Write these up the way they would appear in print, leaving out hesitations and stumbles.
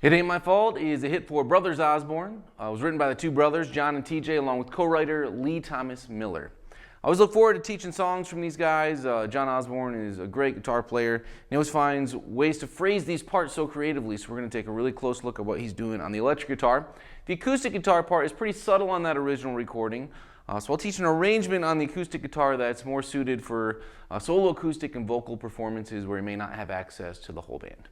It Ain't My Fault is a hit for Brothers Osborne. It was written by the two brothers, John and TJ, along with co-writer Lee Thomas Miller. I always look forward to teaching songs from these guys. John Osborne is a great guitar player, and he always finds ways to phrase these parts so creatively, so we're going to take a really close look at what he's doing on the electric guitar. The acoustic guitar part is pretty subtle on that original recording, so I'll teach an arrangement on the acoustic guitar that's more suited for solo acoustic and vocal performances where you may not have access to the whole band.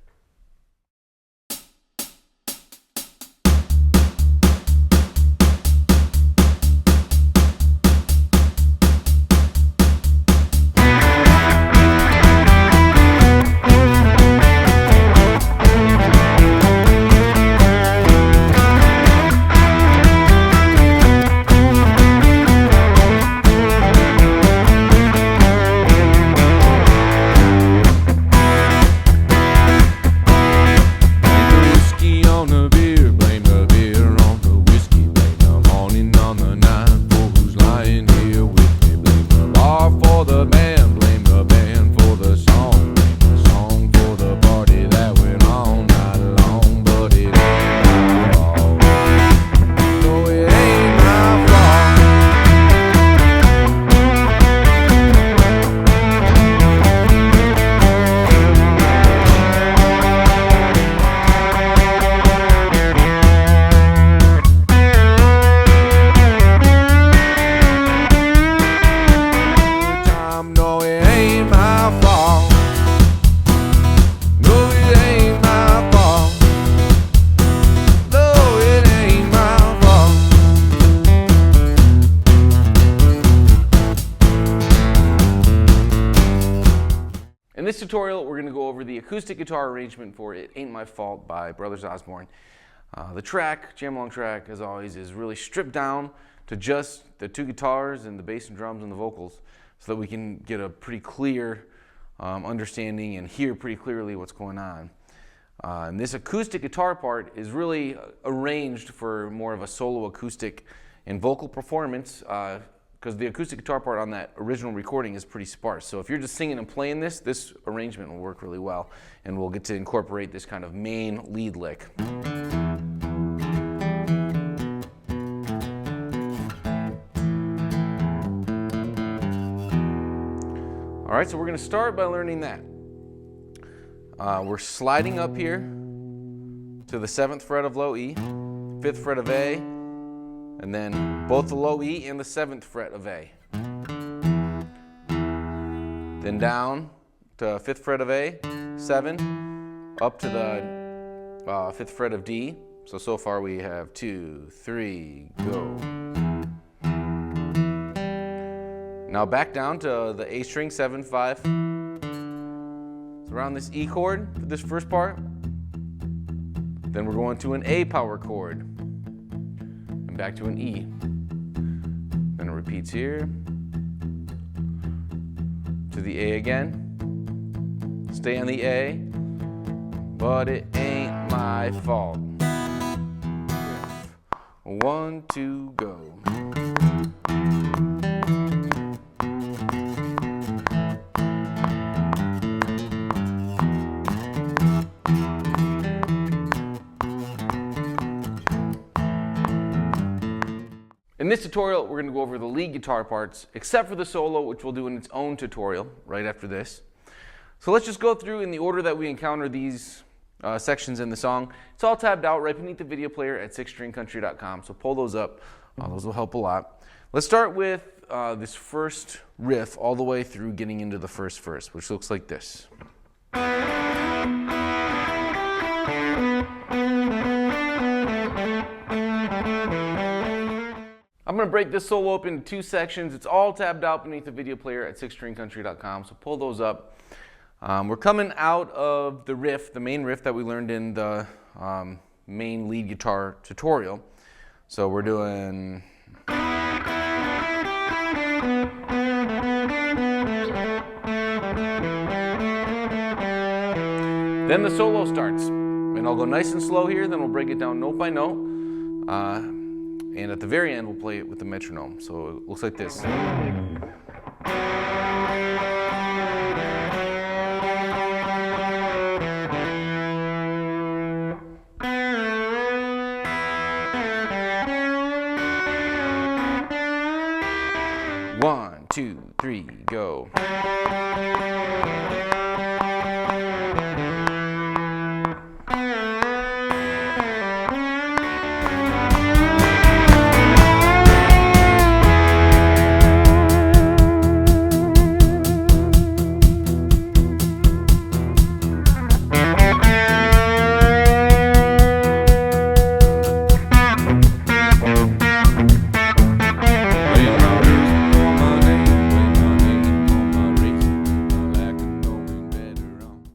In this tutorial, we're going to go over the acoustic guitar arrangement for It Ain't My Fault by Brothers Osborne. The track, jam-along track, as always, is really stripped down to just the two guitars and the bass and drums and the vocals so that we can get a pretty clear understanding and hear pretty clearly what's going on. And this acoustic guitar part is really arranged for more of a solo acoustic and vocal performance, because the acoustic guitar part on that original recording is pretty sparse. So if you're just singing and playing this arrangement will work really well, and we'll get to incorporate this kind of main lead lick. All right, so we're going to start by learning that. We're sliding up here to the 7th fret of low E, 5th fret of A, and then both the low E and the 7th fret of A. Then down to 5th fret of A, 7, up to the 5th fret of D. So far we have 2, 3, go. Now back down to the A string, 7, 5. So around this E chord for this first part. Then we're going to an A power chord. Back to an E. Then it repeats here. To the A again. Stay on the A. But it ain't my fault. 1, 2, go. In this tutorial, we're going to go over the lead guitar parts, except for the solo, which we'll do in its own tutorial right after this. So let's just go through in the order that we encounter these sections in the song. It's all tabbed out right beneath the video player at sixstringcountry.com, so pull those up. Those will help a lot. Let's start with this first riff all the way through getting into the first verse, which looks like this. I'm going to break this solo up into two sections. It's all tabbed out beneath the video player at sixstringcountry.com, so pull those up. We're coming out of the riff, the main riff that we learned in the main lead guitar tutorial. So we're doing... Then the solo starts, and I'll go nice and slow here, then we'll break it down note by note. And at the very end, we'll play it with the metronome. So it looks like this. 2, 3, go.